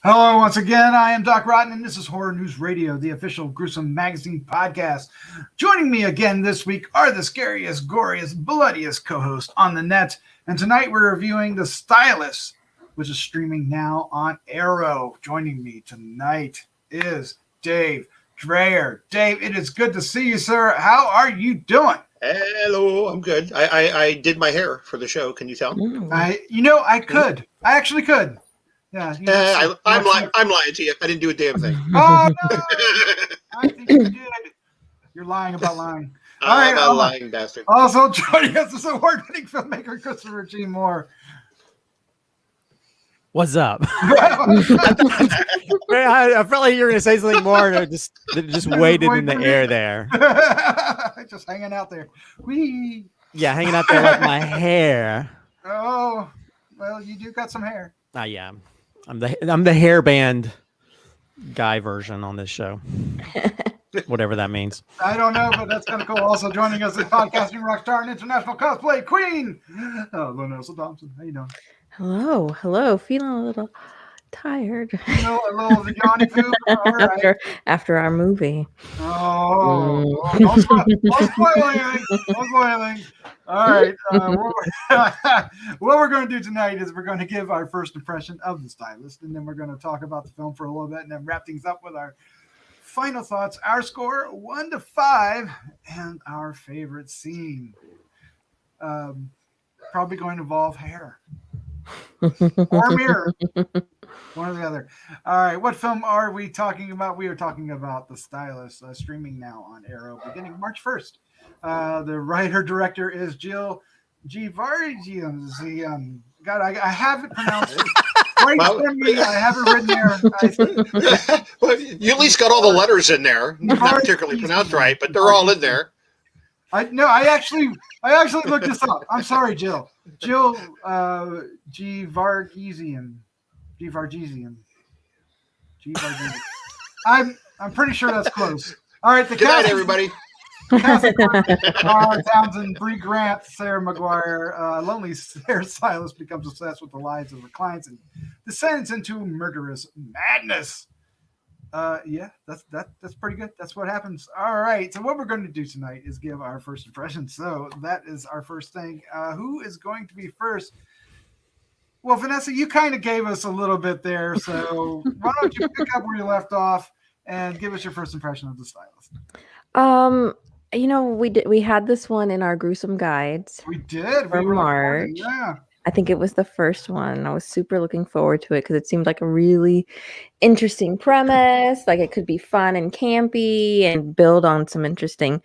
Hello, once again. I am Doc Rotten, and this is Horror News Radio, the official Gruesome Magazine podcast. Joining me again this week are the scariest, goriest, bloodiest co-hosts on the net. And tonight we're reviewing The Stylist, which is streaming now on Arrow. Joining me tonight is Dave Dreher. Dave, it is good to see you, sir. How are you doing? Hello, I'm good. I did my hair for the show. Can you tell? I could. I actually could. Yeah, I'm lying to you. I didn't do a damn thing. Oh, no! I think you did. You're lying about lying. I'm a lying bastard. Also joining us is award-winning filmmaker Christopher G. Moore. What's up? I felt like you were going to say something more, and it just waited in the air there. Just hanging out there. Whee! Yeah, hanging out there like my hair. Oh, well, you do got some hair. Yeah. I'm the hairband guy version on this show. Whatever that means. I don't know, but that's kind of cool. Also joining us is podcasting rock star and international cosplay queen, Vanessa Thompson. How you doing? Hello. Feeling a little tired. A little yawny food. After our movie. Don't spoil anything. All right. What we're going to do tonight is we're going to give our first impression of The Stylist, and then we're going to talk about the film for a little bit, and then wrap things up with our final thoughts, our score 1 to 5, and our favorite scene. Probably going to involve hair or mirror. One or the other. All right. What film are we talking about? We are talking about The Stylist, streaming now on Arrow beginning March 1st. The writer-director is Gevargizian. God, I have it pronounced right for me. I have it written there. Well, you at least got all the letters in there. Not particularly pronounced right, but they're all in there. I actually looked this up. I'm sorry, Jill. Gevargizian. I'm pretty sure that's close. All right, Good night, everybody. Townsend, Brea Grant, Sarah McGuire, lonely hairstylist becomes obsessed with the lives of her clients and descends into murderous madness. That's pretty good. That's what happens. All right. So what we're going to do tonight is give our first impression. So that is our first thing. Who is going to be first? Well, Vanessa, you kind of gave us a little bit there. So why don't you pick up where you left off and give us your first impression of The Stylist? We had this one in our gruesome guides. We did. For March. Yeah. I think it was the first one. I was super looking forward to it because it seemed like a really interesting premise. Like it could be fun and campy and build on some interesting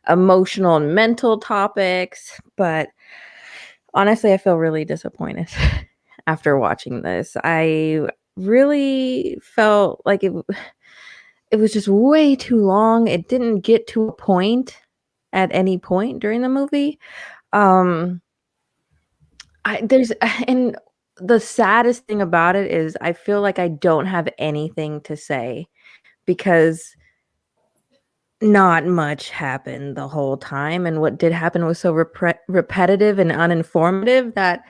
emotional and mental topics. But honestly, I feel really disappointed after watching this. I really felt like it was just way too long. It didn't get to a point at any point during the movie. And the saddest thing about it is I feel like I don't have anything to say because not much happened the whole time. And what did happen was so repetitive and uninformative that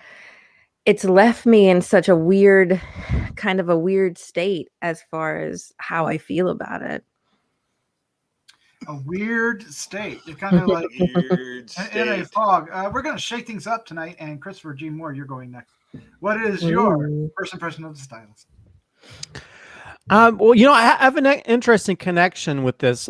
it's left me in such a weird state as far as how I feel about it. A weird state. It's kind of like in a fog. We're going to shake things up tonight, and Christopher G. Moore, you're going next. What is your first impression of The Stylist? Well, I have an interesting connection with this.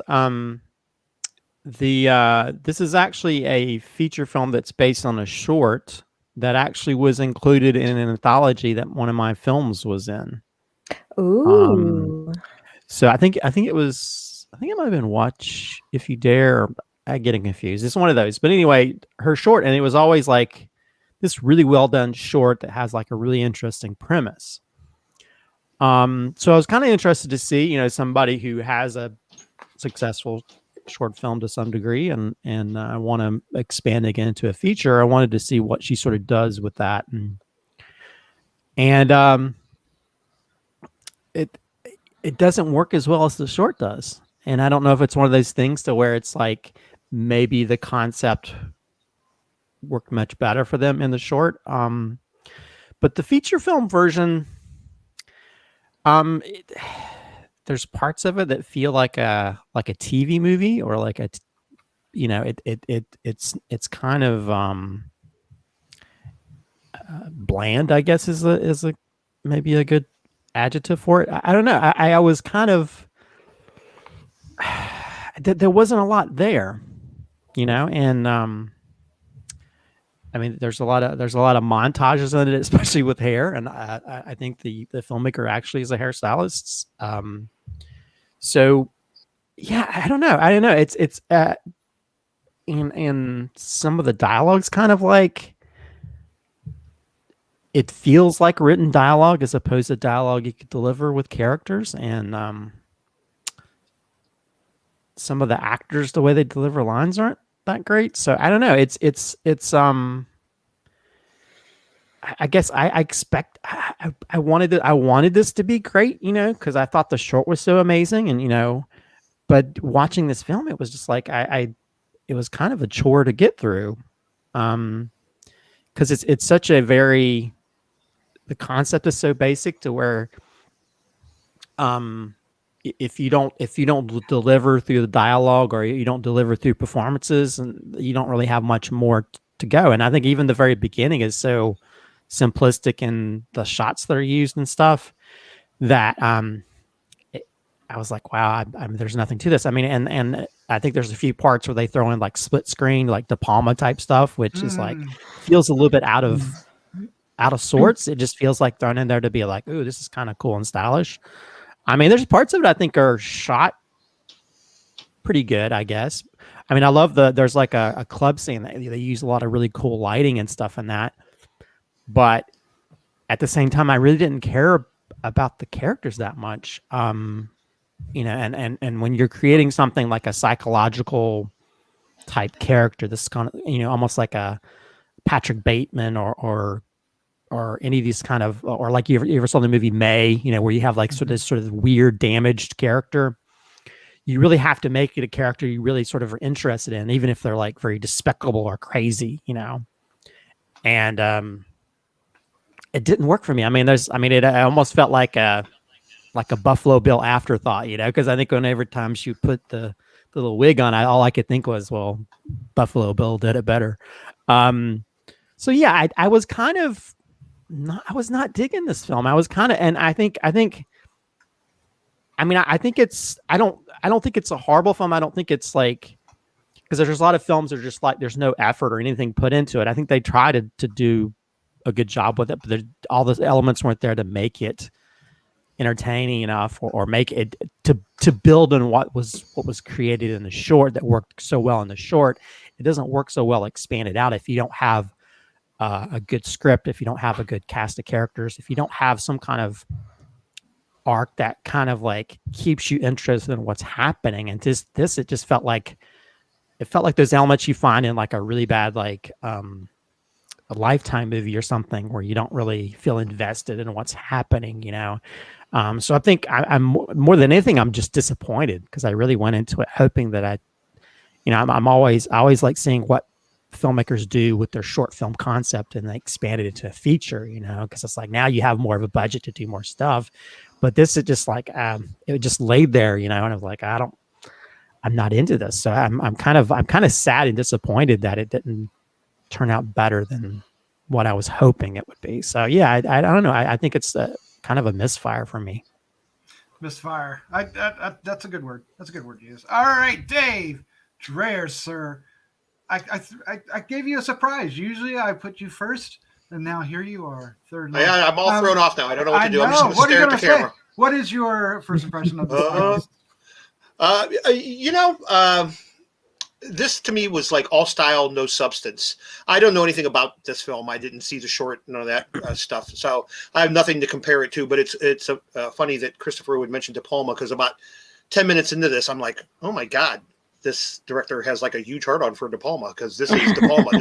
This is actually a feature film that's based on a short that actually was included in an anthology that one of my films was in. Ooh. So I think it might have been Watch If You Dare. I'm getting confused. It's one of those. But anyway, her short, and it was always like this really well done short that has like a really interesting premise. So I was kind of interested to see, somebody who has a successful short film to some degree, and I want to expand again into a feature. I wanted to see what she sort of does with that, and it doesn't work as well as the short does. And I don't know if it's one of those things to where it's like maybe the concept worked much better for them in the short. But the feature film version, There's parts of it that feel like a TV movie or like it's kind of bland, I guess is a maybe a good adjective for it. I don't know. I was kind of there wasn't a lot there, and I mean, there's a lot of montages in it, especially with hair, and I think the filmmaker actually is a hairstylist. So yeah, I don't know. It's and some of the dialogue's kind of like it feels like written dialogue as opposed to dialogue you could deliver with characters, and some of the actors, the way they deliver lines aren't that great. So I don't know. It's I guess I expect I wanted this to be great, because I thought the short was so amazing, and but watching this film, it was just like it was kind of a chore to get through, because it's such a the concept is so basic to where if you don't deliver through the dialogue or you don't deliver through performances, and you don't really have much more to go. And I think even the very beginning is so simplistic in the shots that are used and stuff that I was like, wow, there's nothing to this. I mean, and I think there's a few parts where they throw in like split screen, like De Palma type stuff, which is like feels a little bit out of sorts. It just feels like thrown in there to be like, ooh, this is kind of cool and stylish. I mean, there's parts of it I think are shot pretty good, I guess. I mean, I love there's like a club scene that they use a lot of really cool lighting and stuff in that. But at the same time, I really didn't care about the characters that much. And when you're creating something like a psychological type character, this kind of, almost like a Patrick Bateman or any of these kind of, or like you ever saw the movie May, where you have like sort of weird damaged character. You really have to make it a character you really sort of are interested in, even if they're like very despicable or crazy, and it didn't work for me. I mean, it almost felt like a Buffalo Bill afterthought, because I think every time she put the little wig on, all I could think was, well, Buffalo Bill did it better. So yeah, I was kind of I was not digging this film. I was kind of, and I think it's, I don't think it's a horrible film. I don't think it's like, because there's a lot of films that are just like, there's no effort or anything put into it. I think they try to do a good job with it, but all the elements weren't there to make it entertaining enough or make it to build on what was created in the short that worked so well in the short. It doesn't work so well expanded out if you don't have a good script, if you don't have a good cast of characters, if you don't have some kind of arc that kind of like keeps you interested in what's happening. And it just felt like those elements you find in like a really bad like a Lifetime movie or something where you don't really feel invested in what's happening, so I think I'm more than anything, I'm just disappointed because I really went into it hoping that I always like seeing what filmmakers do with their short film concept and they expand it into a feature, because it's like now you have more of a budget to do more stuff. But this is just like it just laid there, and I was like, I'm not into this. So I'm kind of sad and disappointed that it didn't turn out better than what I was hoping it would be. So yeah, I don't know. I think it's kind of a misfire for me. Misfire. That's a good word. That's a good word to use. All right, Dave Dreher, sir. I gave you a surprise. Usually I put you first, and now here you are, third. Yeah, I'm all thrown off now. I don't know what to do. I'm just going to What stare at the camera. What is your first impression of the this to me was like all style, no substance. I don't know anything about this film. I didn't see the short, none of that stuff. So I have nothing to compare it to, but it's funny that Christopher would mention De Palma, because about 10 minutes into this, I'm like, oh my God, this director has like a huge heart on for De Palma, because this is De Palma.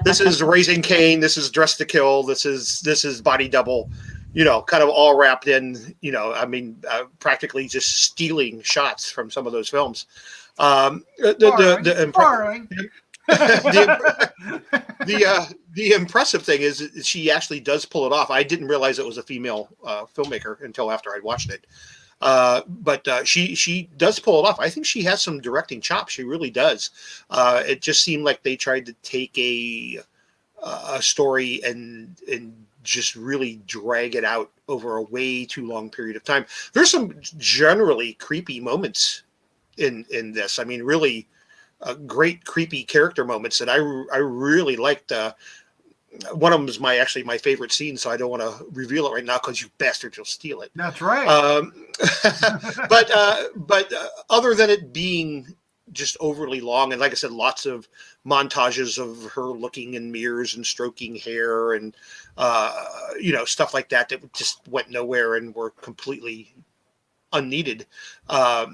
This is Raising Cain. This is Dress to Kill. This is Body Double, kind of all wrapped in, practically just stealing shots from some of those films. The The impressive thing is she actually does pull it off. I didn't realize it was a female filmmaker until after I'd watched it. But she does pull it off. I think she has some directing chops. She really does. It just seemed like they tried to take a story and just really drag it out over a way too long period of time. There's some generally creepy moments in this. I mean, really great creepy character moments that I really liked. One of them is my favorite scene, so I don't want to reveal it right now because you bastards will steal it. That's right. But other than it being just overly long, and like I said, lots of montages of her looking in mirrors and stroking hair and stuff like that just went nowhere and were completely unneeded. I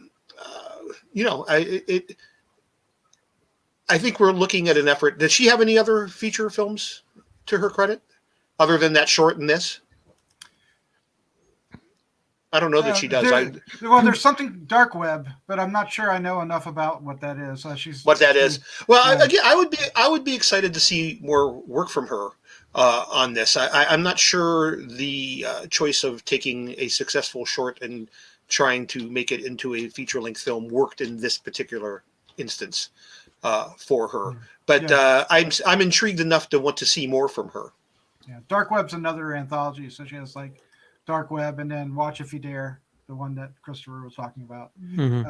think we're looking at an effort. Does she have any other feature films to her credit other than that short and this? I don't know that she does. There's something dark web, but I'm not sure I know enough about what that is. What that is? Well, again, I would be excited to see more work from her on this. I'm not sure the choice of taking a successful short and trying to make it into a feature-length film worked in this particular instance for her. But I'm intrigued enough to want to see more from her. Yeah, Dark Web's another anthology, so she has like Dark Web and then Watch If You Dare, the one that Christopher was talking about. Mm-hmm.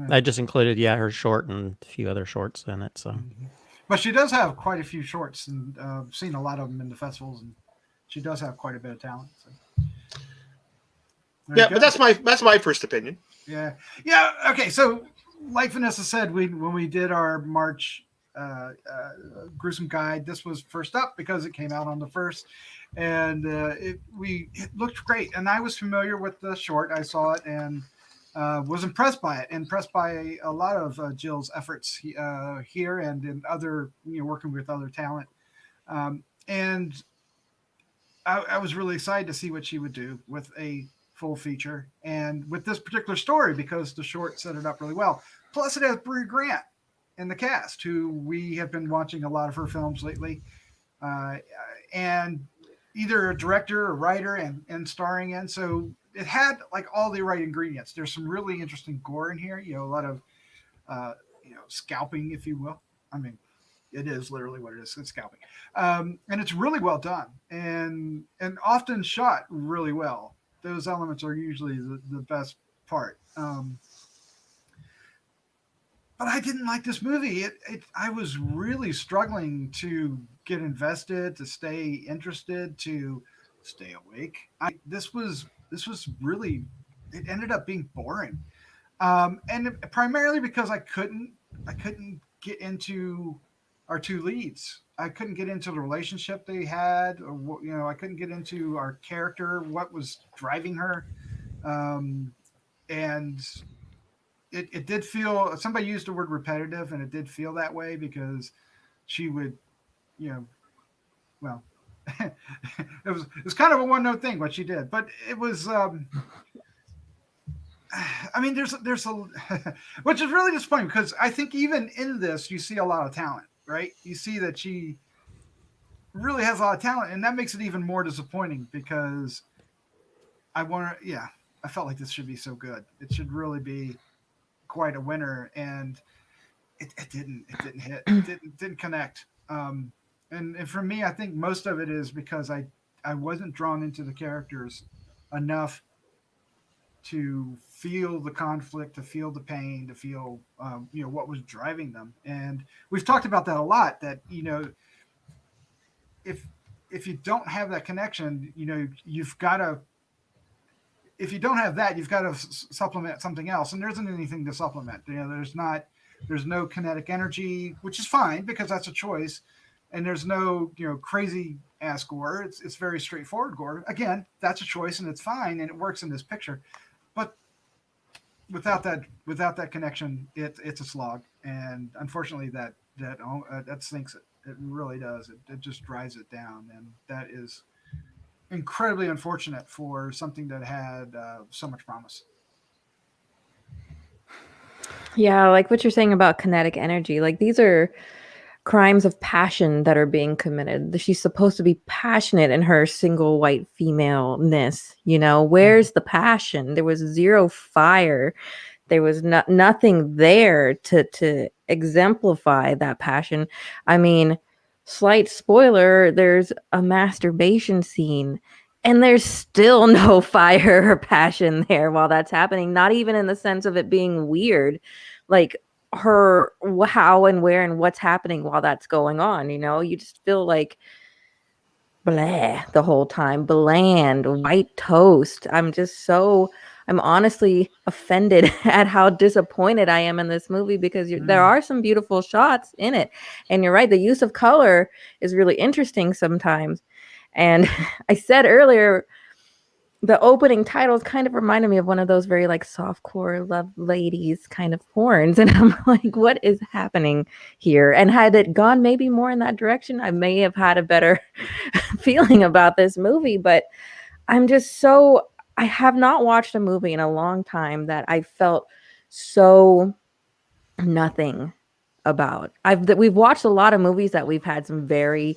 That just included her short and a few other shorts in it. So, but she does have quite a few shorts, and I've seen a lot of them in the festivals, and she does have quite a bit of talent. So. But that's my first opinion. Yeah. Okay, so like Vanessa said, when we did our March gruesome guide, this was first up because it came out on the 1st. And it looked great, and I was familiar with the short. I saw it and was impressed by it, impressed by a lot of Jill's efforts here and in other, working with other talent. And I was really excited to see what she would do with a full feature and with this particular story because the short set it up really well. Plus, it has Brea Grant in the cast, who we have been watching a lot of her films lately, and either a director or writer and starring in. So it had like all the right ingredients. There's some really interesting gore in here, a lot of, scalping, if you will. I mean, it is literally what it is. It's scalping. And it's really well done and often shot really well. Those elements are usually the best part. But I didn't like this movie. I was really struggling to get invested, to stay interested, to stay awake. This was really, it ended up being boring, and primarily because I couldn't get into our two leads. I couldn't get into the relationship they had, or I couldn't get into our character, what was driving her, and. It did feel, somebody used the word repetitive, and it did feel that way because she would, it was kind of a one-note thing what she did, but it was, there's a, which is really disappointing because I think even in this, you see a lot of talent, right? You see that she really has a lot of talent, and that makes it even more disappointing because I felt like this should be so good. It should really be quite a winner, and it didn't hit. It didn't connect. And for me, I think most of it is because I wasn't drawn into the characters enough to feel the conflict, to feel the pain, to feel what was driving them. And we've talked about that a lot, that if you don't have that connection, you've got to, if you don't have that, you've got to supplement something else, and there isn't anything to supplement. There's no kinetic energy, which is fine because that's a choice, and there's no crazy ass gore. It's very straightforward gore. Again, that's a choice, and it's fine, and it works in this picture. But without that connection, it's a slog, and unfortunately, that sinks it. It really does. It just drives it down, and that is incredibly unfortunate for something that had so much promise. Yeah, like what you're saying about kinetic energy. Like these are crimes of passion that are being committed. She's supposed to be passionate in her single white femaleness. You know, where's the passion? There was zero fire. There was nothing there to exemplify that passion. I mean, slight spoiler, there's a masturbation scene and there's still no fire or passion there while that's happening, not even in the sense of it being weird. Like her how and where and what's happening while that's going on, you know? You just feel like blah the whole time, bland, white toast. I'm honestly offended at how disappointed I am in this movie because there are some beautiful shots in it. And you're right, the use of color is really interesting sometimes. And I said earlier, the opening titles kind of reminded me of one of those very like softcore love ladies kind of porns. And I'm like, what is happening here? And had it gone maybe more in that direction, I may have had a better feeling about this movie. But I have not watched a movie in a long time that I felt so nothing about. We've watched a lot of movies that we've had some very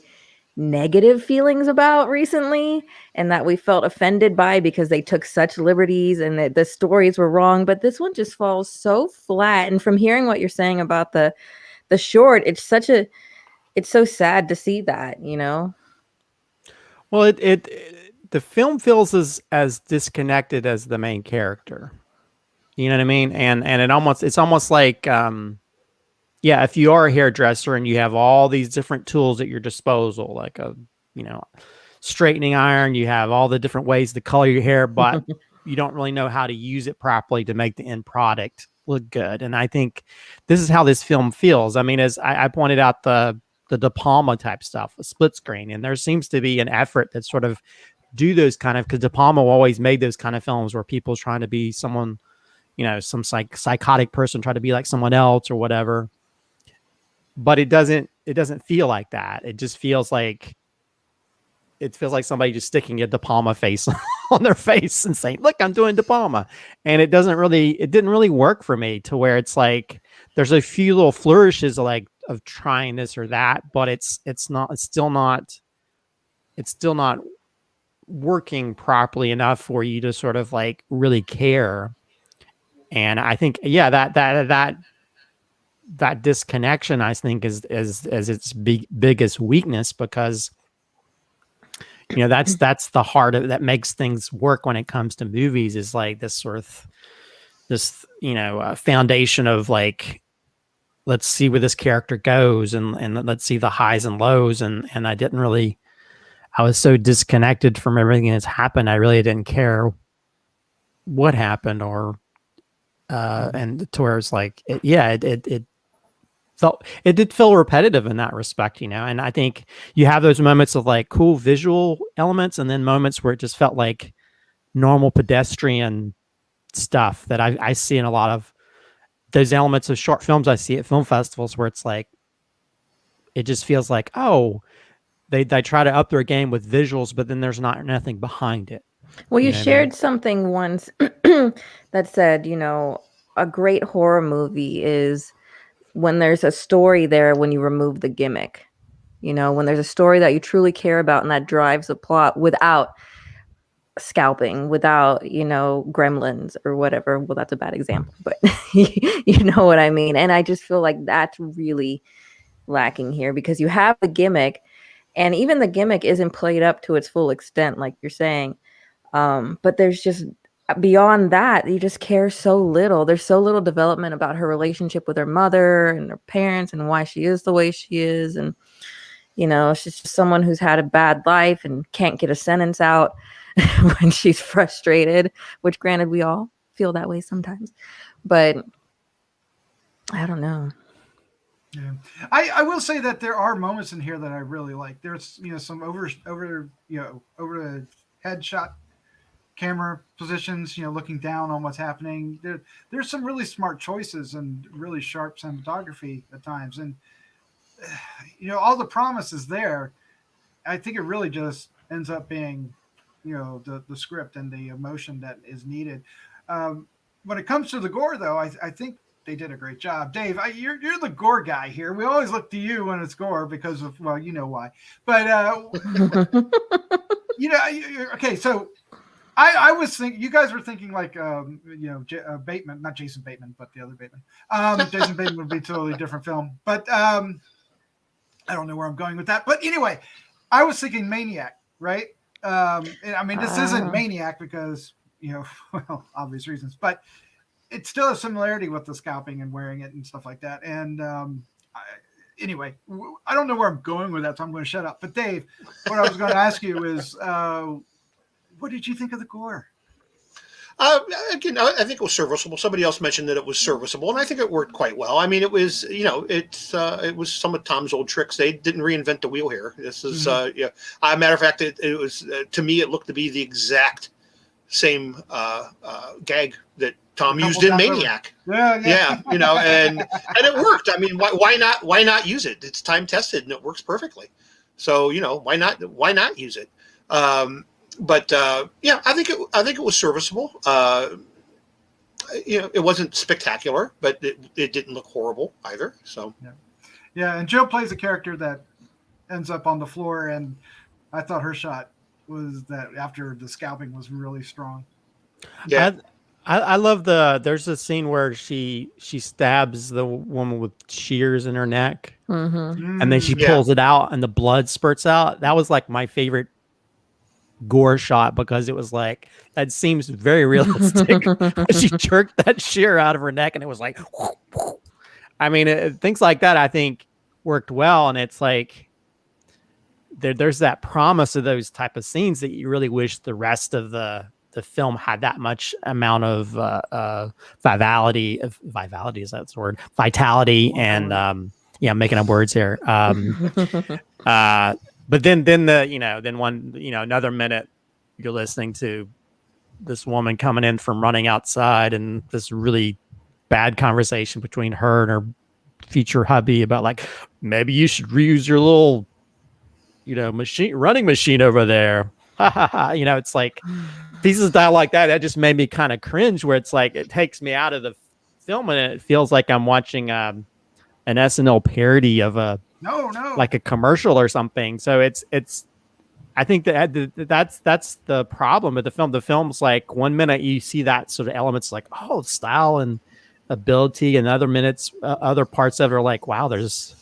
negative feelings about recently and that we felt offended by because they took such liberties and the stories were wrong. But this one just falls so flat. And from hearing what you're saying about the short, it's so sad to see that, you know? Well, the film feels as disconnected as the main character. You know what I mean? And it's almost like yeah, if you are a hairdresser and you have all these different tools at your disposal, like a, you know, straightening iron, you have all the different ways to color your hair, but you don't really know how to use it properly to make the end product look good. And I think this is how this film feels. I mean, as I pointed out, the De Palma type stuff, a split screen, and there seems to be an effort that sort of do those kind of, because De Palma always made those kind of films where people's trying to be someone, you know, some psychotic person trying to be like someone else or whatever. But it doesn't feel like that. It just feels like somebody just sticking a De Palma face on their face and saying, look, I'm doing De Palma. And it didn't really work for me to where it's like, there's a few little flourishes of trying this or that, but it's still not working properly enough for you to sort of like really care. And I think, yeah, that disconnection, I think, is its biggest weakness, because you know that's the heart of that makes things work when it comes to movies, is like this sort of you know foundation of like, let's see where this character goes and let's see the highs and lows, and I was so disconnected from everything that's happened. I really didn't care what happened, or and to where it's like it did feel repetitive in that respect, you know. And I think you have those moments of like cool visual elements, and then moments where it just felt like normal pedestrian stuff that I see in a lot of those elements of short films I see at film festivals, where it's like, it just feels like, oh, they try to up their game with visuals, but then there's nothing behind it. Well, you shared something once that said, you know, a great horror movie is when there's a story there, when you remove the gimmick, you know, when there's a story that you truly care about and that drives the plot without scalping, without, you know, gremlins or whatever. Well, that's a bad example, but you know what I mean. And I just feel like that's really lacking here, because you have the gimmick, and even the gimmick isn't played up to its full extent, like you're saying. But there's just, beyond that, you just care so little. There's so little development about her relationship with her mother and her parents and why she is the way she is. And, you know, she's just someone who's had a bad life and can't get a sentence out when she's frustrated, which granted, we all feel that way sometimes. But I don't know. Yeah, I will say that there are moments in here that I really like. There's, you know, some over the head shot camera positions, you know, looking down on what's happening. There's some really smart choices and really sharp cinematography at times, and you know, all the promise is there. I think it really just ends up being, you know, the script and the emotion that is needed. When it comes to the gore, though, I think they did a great job. Dave, you're the gore guy here. We always look to you when it's gore because of, well, you know why. But okay. So I was thinking, you guys were thinking like, Bateman, not Jason Bateman, but the other Bateman. Jason Bateman would be a totally different film. But I don't know where I'm going with that. But anyway, I was thinking Maniac, right? I mean, this isn't Maniac because, well, obvious reasons, but it still has similarity with the scalping and wearing it and stuff like that. And anyway, I don't know where I'm going with that, so I'm going to shut up. But Dave, what I was going to ask you is, what did you think of the gore? Again, I think it was serviceable. Somebody else mentioned that it was serviceable, and I think it worked quite well. I mean, it was, it was some of Tom's old tricks. They didn't reinvent the wheel here. This is, As a matter of fact, it was, to me, it looked to be the exact same gag that Tom used in Maniac. Yeah, and it worked. I mean, why not use it? It's time tested and it works perfectly. So, why not use it? But I think it was serviceable. It wasn't spectacular, but it didn't look horrible either. So yeah. And Jill plays a character that ends up on the floor, and I thought her shot was that after the scalping was really strong. Yeah, I love there's a scene where she stabs the woman with shears in her neck, and then she pulls it out, and the blood spurts out. That was like my favorite gore shot because it was like, that seems very realistic. She jerked that shear out of her neck and it was like, I mean, things like that I think worked well. And it's like, there's that promise of those type of scenes that you really wish the rest of the film had that much amount of vitality, is that the word? Vitality and making up words here. But then another minute you're listening to this woman coming in from running outside and this really bad conversation between her and her future hubby about like, maybe you should reuse your little, running machine over there. It's like pieces of dialogue like that just made me kind of cringe, where it's like, it takes me out of the film and it feels like I'm watching an SNL parody of like a commercial or something. So it's I think that's the problem with the film. The film's like, one minute you see that sort of elements like, oh, style and ability, and other minutes, other parts of it are like, wow, this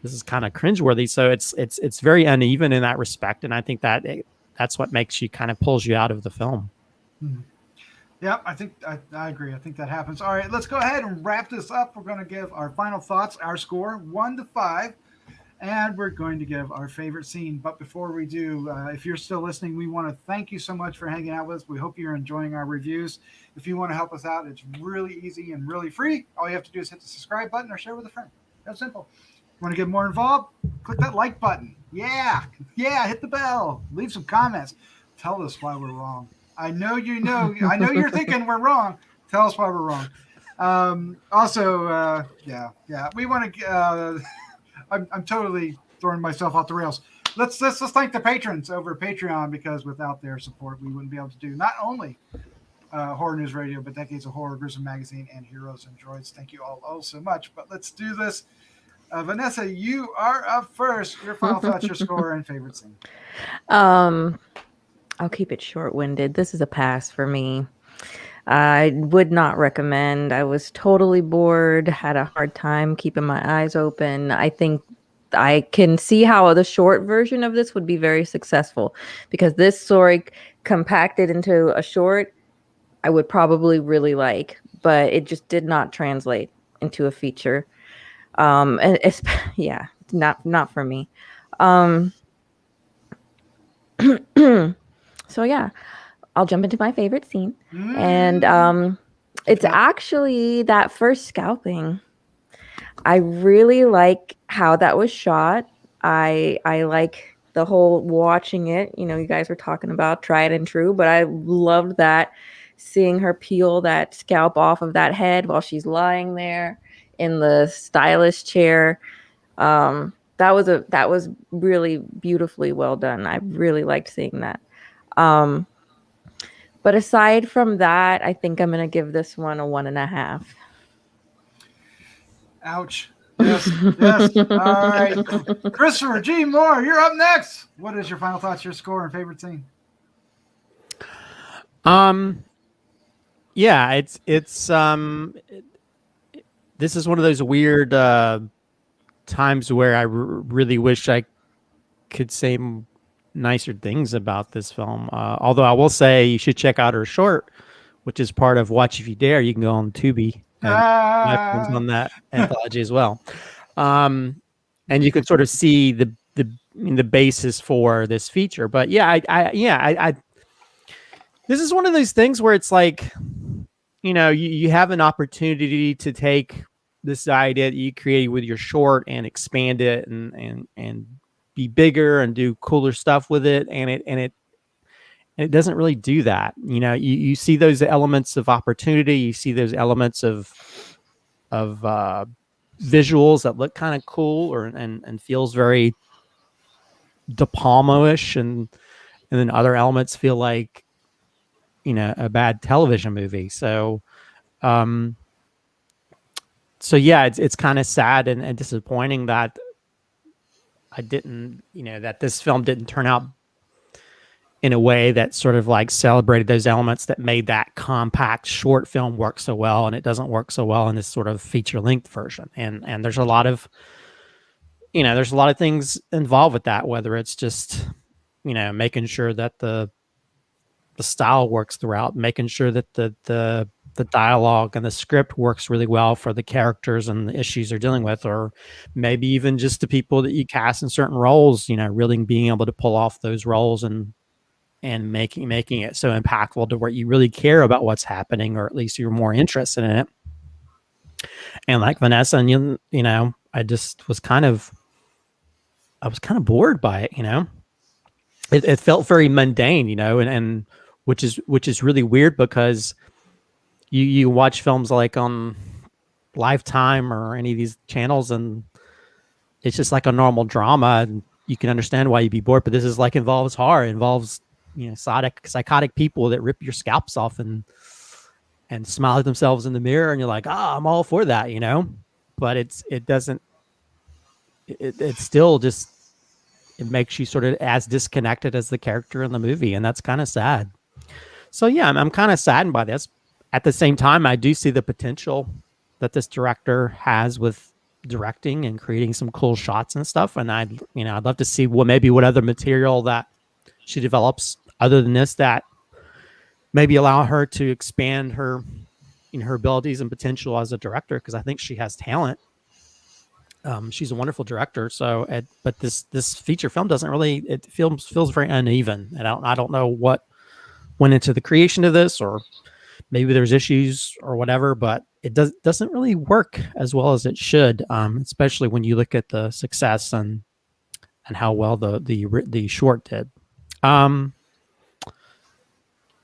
is kind of cringeworthy. So it's very uneven in that respect, and I think that's what makes you kind of pulls you out of the film. Yeah, I think I agree. I think that happens. All right, let's go ahead and wrap this up. We're going to give our final thoughts, our score 1 to 5, and we're going to give our favorite scene. But before we do, if you're still listening, we want to thank you so much for hanging out with us. We hope you're enjoying our reviews. If you want to help us out, it's really easy and really free. All you have to do is hit the subscribe button or share with a friend. That's simple. Want to get more involved? Click that like button. Yeah, hit the bell. Leave some comments. Tell us why we're wrong. I know you're thinking we're wrong. Tell us why we're wrong. We want to. I'm totally throwing myself off the rails. Let's thank the patrons over at Patreon, because without their support, we wouldn't be able to do not only Horror News Radio, but Decades of Horror, Gruesome Magazine, and Heroes and Droids. Thank you all so much. But let's do this. Vanessa, you are up first. Your final thoughts, your score, and favorite scene. I'll keep it short-winded. This is a pass for me. I would not recommend. I was totally bored, had a hard time keeping my eyes open. I think I can see how the short version of this would be very successful, because this story compacted into a short I would probably really like, but it just did not translate into a feature. And it's, not for me. So yeah, I'll jump into my favorite scene, and it's actually that first scalping. I really like how that was shot. I like the whole watching it. You guys were talking about tried and true, but I loved that, seeing her peel that scalp off of that head while she's lying there in the stylist chair. That was really beautifully well done. I really liked seeing that. But aside from that, I think I'm going to give this one a 1.5. Ouch. Yes. Yes. All right. Christopher G. Moore, you're up next. What is your final thoughts, your score, and favorite scene? Yeah, it's this is one of those weird times where I really wish I could say nicer things about this film. Although I will say you should check out her short, which is part of Watch If You Dare. You can go on Tubi and my films on that anthology as well. And you can sort of see the basis for this feature. But yeah, I this is one of those things where it's like, you know, you have an opportunity to take this idea that you created with your short and expand it and be bigger and do cooler stuff with it, and it doesn't really do that. You know, you see those elements of opportunity, you see those elements of visuals that look kind of cool and feels very De Palma-ish, and then other elements feel like, you know, a bad television movie. So yeah, it's kind of sad and disappointing that I didn't, you know, that this film didn't turn out in a way that sort of like celebrated those elements that made that compact short film work so well, and it doesn't work so well in this sort of feature-length version. And there's a lot of, you know, there's a lot of things involved with that, whether it's just, you know, making sure that the style works throughout, making sure that the dialogue and the script works really well for the characters and the issues they're dealing with, or maybe even just the people that you cast in certain roles, you know, really being able to pull off those roles and making it so impactful to where you really care about what's happening, or at least you're more interested in it. And like Vanessa, and you know, I was kind of bored by it, you know. It felt very mundane, you know, and which is really weird, because you watch films like on Lifetime or any of these channels, and it's just like a normal drama, and you can understand why you'd be bored. But this is like involves horror, involves, you know, psychotic people that rip your scalps off and smile at themselves in the mirror, and you're like, I'm all for that, you know. But it's still just, it makes you sort of as disconnected as the character in the movie, and that's kind of sad. So yeah, I'm kind of saddened by this. At the same time, I do see the potential that this director has with directing and creating some cool shots and stuff. And I'd love to see what other material that she develops other than this, that maybe allow her to expand her, you know, her abilities and potential as a director, because I think she has talent. She's a wonderful director. So, but this feature film doesn't really, it feels very uneven. And I don't know what went into the creation of this, or maybe there's issues or whatever, but it doesn't really work as well as it should, especially when you look at the success and how well the short did. And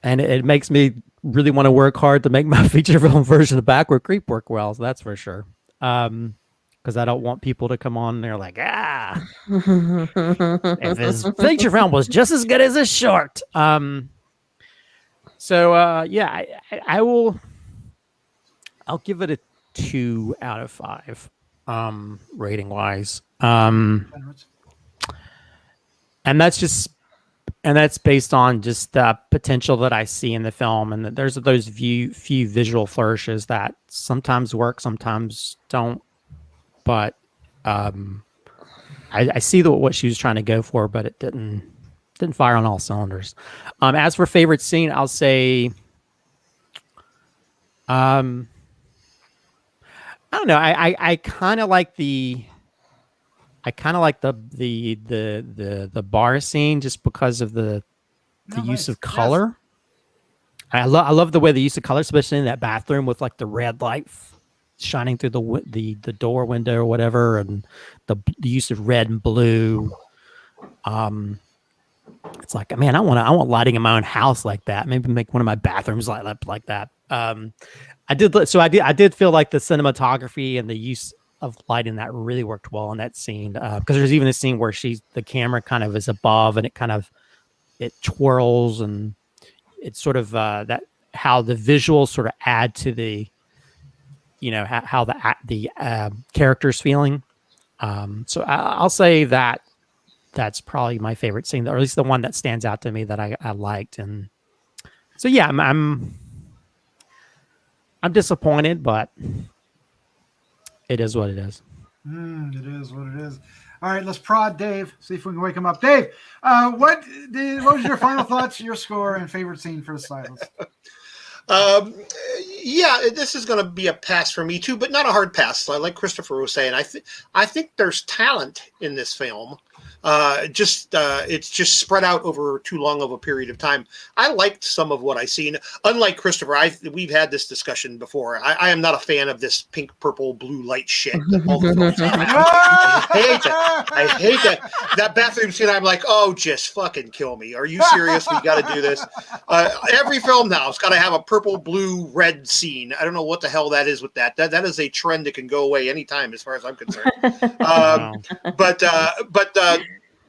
it makes me really want to work hard to make my feature film version of Backward Creep work well. So that's for sure. Because I don't want people to come on and they're like, if his feature film was just as good as his short. So yeah, I'll give it a 2 out of 5, rating wise. And that's based on just the potential that I see in the film, and that there's those few visual flourishes that sometimes work, sometimes don't. But I see what she was trying to go for, but it didn't fire on all cylinders. As for favorite scene, I'll say, I don't know. I kind of like the bar scene, just because of the use of color. Yes. I love the way the use of color, especially in that bathroom with like the red light shining through the door window or whatever, and the use of red and blue. It's like, man, I want lighting in my own house like that. Maybe make one of my bathrooms light up like that. I did feel like the cinematography and the use of light in that really worked well in that scene. Because there's even a scene where the camera kind of is above, and it twirls, and it's sort of that how the visuals sort of add to the how the character's feeling. So I'll say that that's probably my favorite scene, or at least the one that stands out to me that I liked. And so yeah, I'm disappointed, but it is what it is. It is what it is. All right, let's prod Dave. See if we can wake him up. Dave, what was your final thoughts, your score, and favorite scene for the Stylist? Yeah, this is going to be a pass for me too, but not a hard pass. Like Christopher was saying, I think there's talent in this film. It's just spread out over too long of a period of time. I liked some of what I seen. Unlike Christopher, we've had this discussion before. I am not a fan of this pink, purple, blue light shit. All the films. I hate it. I hate that. That bathroom scene, I'm like, oh, just fucking kill me. Are you serious? We got to do this. Every film now has got to have a purple, blue, red scene. I don't know what the hell that is with that. That is a trend that can go away anytime, as far as I'm concerned. But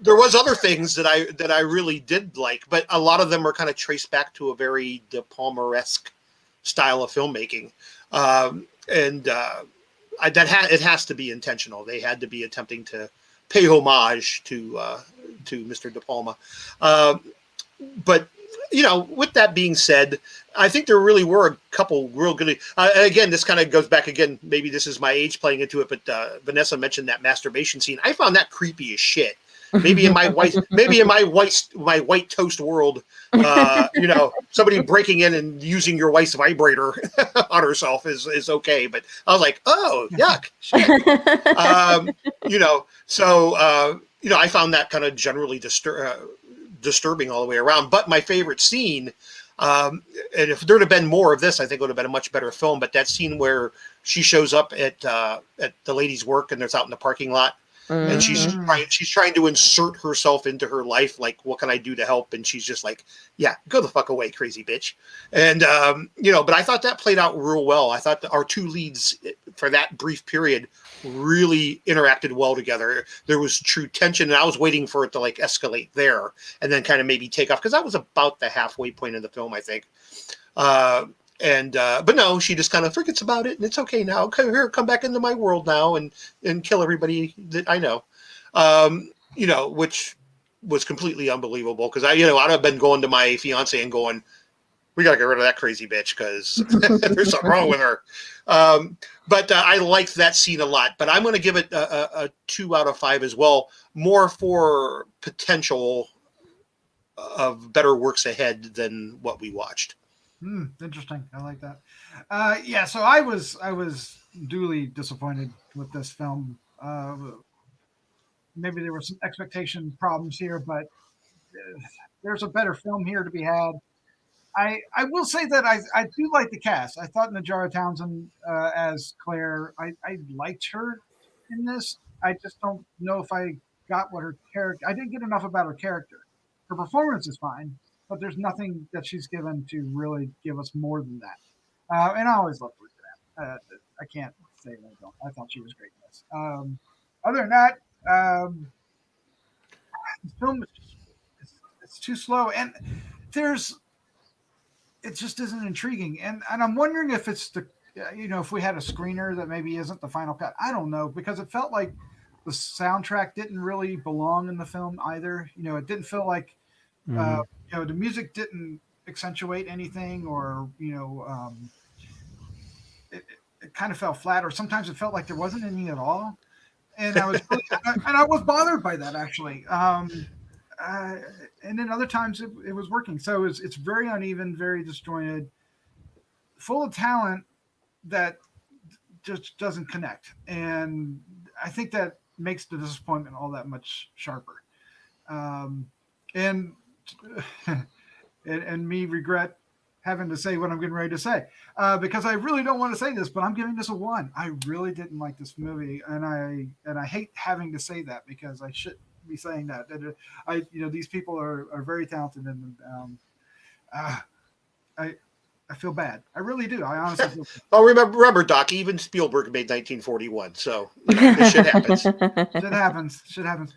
there was other things that I really did like, but a lot of them are kind of traced back to a very De Palma-esque style of filmmaking, it has to be intentional. They had to be attempting to pay homage to Mr. De Palma, but with that being said, I think there really were a couple real good. And again, this kind of goes back again. Maybe this is my age playing into it, but Vanessa mentioned that masturbation scene. I found that creepy as shit. Maybe in my white toast world, somebody breaking in and using your wife's vibrator on herself is okay. But I was like, oh, yuck, shit. I found that kind of generally disturbing all the way around. But my favorite scene, and if there'd have been more of this, I think it would have been a much better film. But that scene where she shows up at the lady's work and it's out in the parking lot. And she's trying to insert herself into her life. Like, what can I do to help? And she's just like, yeah, go the fuck away, crazy bitch. And, but I thought that played out real well. I thought our two leads for that brief period really interacted well together. There was true tension, and I was waiting for it to like escalate there and then kind of maybe take off, because that was about the halfway point of the film, I think. But no, she just kind of forgets about it, and it's okay now. Come back into my world now and kill everybody that I know. Which was completely unbelievable, because I'd have been going to my fiance and going, we got to get rid of that crazy bitch because there's something wrong with her. But I liked that scene a lot, but I'm going to give it a 2 out of 5 as well, more for potential of better works ahead than what we watched. Interesting. I like that. So I was duly disappointed with this film. Maybe there were some expectation problems here, but there's a better film here to be had. I will say that I do like the cast. I thought Najarra Townsend as Claire, I liked her in this. I just don't know if I got what her character. I didn't get enough about her character. Her performance is fine, but there's nothing that she's given to really give us more than that. And I always loved her. I can't say that I don't. I thought she was great in this. Other than that, the film is it's too slow, and it just isn't intriguing. And I'm wondering if it's if we had a screener that maybe isn't the final cut. I don't know, because it felt like the soundtrack didn't really belong in the film either. It didn't feel like the music didn't accentuate anything, or it kind of fell flat, or sometimes it felt like there wasn't any at all. And I was bothered by that, actually. And then other times it was working. So it's very uneven, very disjointed, full of talent that just doesn't connect. And I think that makes the disappointment all that much sharper. And me regret having to say what I'm getting ready to say, because I really don't want to say this, but I'm giving this a 1. I really didn't like this movie, and I hate having to say that, because I shouldn't be saying that. These people are very talented, and I feel bad. I really do. I honestly feel bad. Well, remember, Doc, even Spielberg made 1941, so this shit happens. Shit happens.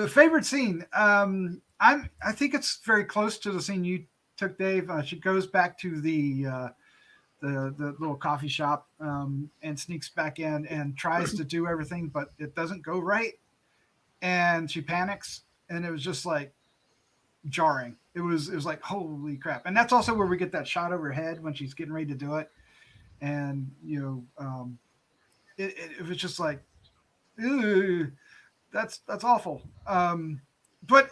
Favorite scene. I think it's very close to the scene you took, Dave. She goes back to the the little coffee shop, and sneaks back in and tries to do everything, but it doesn't go right. And she panics, and it was just like jarring. It was like, holy crap. And that's also where we get that shot of her head when she's getting ready to do it. And, it was just like, ew, that's awful. But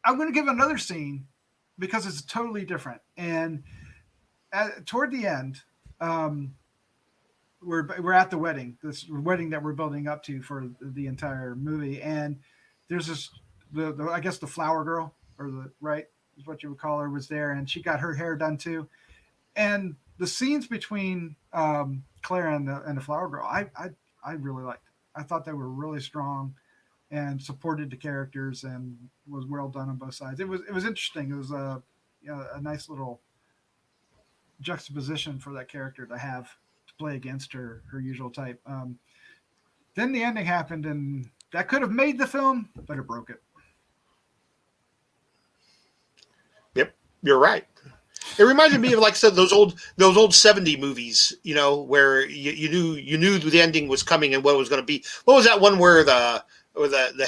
I'm going to give another scene because it's totally different. And toward the end, we're at the wedding, this wedding that we're building up to for the entire movie. And there's this, I guess the flower girl, or right is what you would call her, was there, and she got her hair done too. And the scenes between Claire and the flower girl, I really liked. I thought they were really strong and supported the characters and was well done on both sides. It was interesting. It was a nice little juxtaposition for that character to have to play against her usual type. Then the ending happened, and that could have made the film, but it broke it. Yep, you're right. It reminded me of, like I said, those old 70 movies, where you knew the ending was coming and what it was going to be. What was that one where the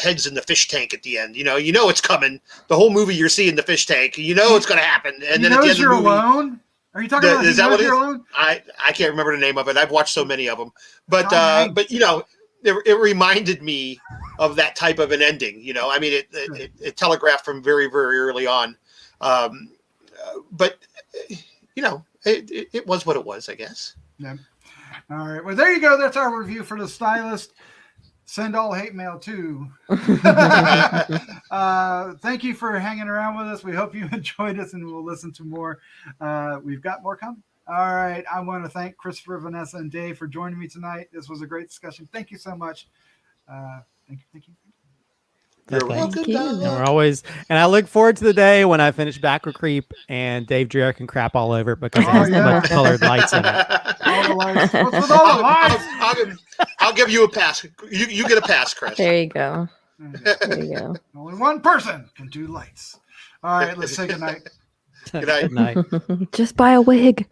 head's in the fish tank at the end? You know it's coming. The whole movie you're seeing the fish tank. You know it's going to happen. And then at the end you're of the movie, alone. Are you talking about? Is that what it is? Alone? I can't remember the name of it. I've watched so many of them, but it reminded me of that type of an ending. I mean, it telegraphed from very, very early on. But it was what it was, I guess. Yeah. All right. Well, there you go. That's our review for The Stylist. Send all hate mail too. Thank you for hanging around with us. We hope you enjoyed us, and we'll listen to more. We've got more coming. All right. I want to thank Christopher, Vanessa, and Dave for joining me tonight. This was a great discussion. Thank you so much. Thank you. You're welcome. And I look forward to the day when I finish Back with Creep and Dave Dreher can crap all over it because it has much colored lights in it. All the lights. What's with all the lights? I'll give you a pass. You get a pass, Chris. There you go. Only one person can do lights. All right, let's say goodnight. Good night. Good night. Just buy a wig.